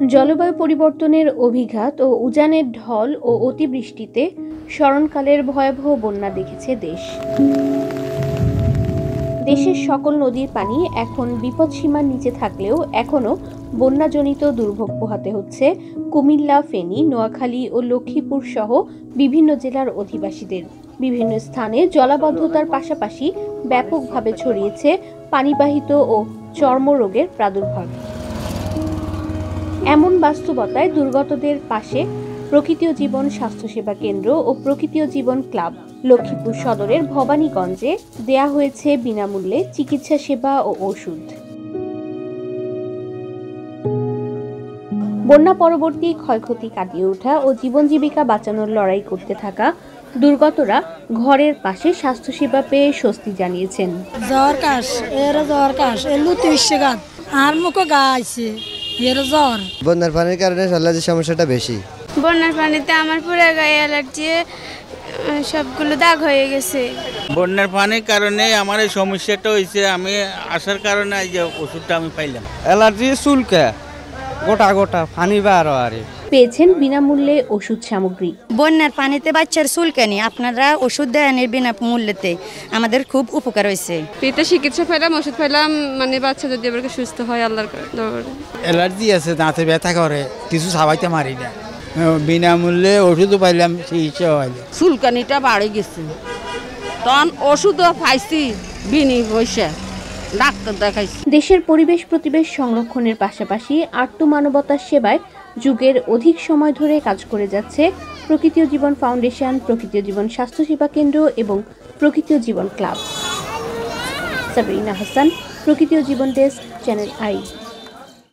জলবায়ু পরিবর্তনের অভিঘাত ও উজানের ঢল ও অতিবৃষ্টিতে স্মরণকালের ভয়াবহ বন্যা দেখেছে দেশ। দেশের সকল নদীর পানি এখন বিপদসীমার নিচে থাকলেও এখনও বন্যাজনিত দুর্ভোগ পোহাতে হচ্ছে কুমিল্লা, ফেনী, নোয়াখালী ও লক্ষ্মীপুর সহ বিভিন্ন জেলার অধিবাসীদের। বিভিন্ন স্থানে জলাবদ্ধতার পাশাপাশি ব্যাপকভাবে ছড়িয়েছে পানিবাহিত ও চর্মরোগের প্রাদুর্ভাব। এমন বাস্তবতায় দুর্গতদের পাশে প্রকৃতি ও জীবন স্বাস্থ্যসেবা কেন্দ্র ও প্রকৃতি ও জীবন ক্লাব লক্ষ্মীপুর সদরের ভবানীগঞ্জে দেয়া হয়েছে বিনামূল্যে চিকিৎসা সেবা ও ওষুধ। বন্যা পরবর্তী ক্ষয়ক্ষতি কাটিয়ে ওঠা ও জীবন জীবিকা বাঁচানোর লড়াই করতে থাকা দুর্গতরা ঘরের পাশে স্বাস্থ্যসেবা পেয়ে স্বস্তি জানিয়েছেন। জ্বর কাশ আর মুখে গা আইছে জ্বর। বন্যার পানির কারণে অ্যালার্জির সমস্যাটা বেশি। বন্যার পানিতে আমার পুরো গায়ে অ্যালার্জি, সবগুলো দাগ হয়ে গেছে। বন্যার পানির কারণে আমার এই সমস্যাটা হয়েছে। আমি আসার কারণে এই যে ওষুধটা আমি পাইলাম। অ্যালার্জি চুলকে গোটা পানি বার আরে পেয়েছেন বিনামূল্যে ওষুধ সামগ্রী। বন্যার পানিতে বাচ্চার চুলকানি আপনারা ওষুধ দেন বিনামূল্যেতে, আমাদের খুব উপকার হয়েছে। পেটে চিকিৎসা পেলাম, ওষুধ পেলাম, মানে বাচ্চা যদি এবার সুস্থ হয় আল্লাহর দরবারে। অ্যালার্জি আছে, দাঁতে ব্যথা করে, কিছু সাবাইতে মারি না, বিনামূল্যে ওষুধও পাইলাম, চিকিৎসা হইল। চুলকানিটা বাড়ে গেছে, তখন ওষুধও পাইছি বিনি পয়সা, ডাক্তার দেখাইছি। দেশের পরিবেশ প্রতিবেশ সংরক্ষণের পাশাপাশি আর্তমানবতার সেবায় যুগের অধিক সময় ধরে কাজ করে যাচ্ছে প্রকৃতি ও জীবন ফাউন্ডেশন, প্রকৃতি ও জীবন স্বাস্থ্যসেবা কেন্দ্র এবং প্রকৃতি ও জীবন ক্লাব। সাবরিনা হাসান, প্রকৃতি ও জীবন ডেস্ক, চ্যানেল আই।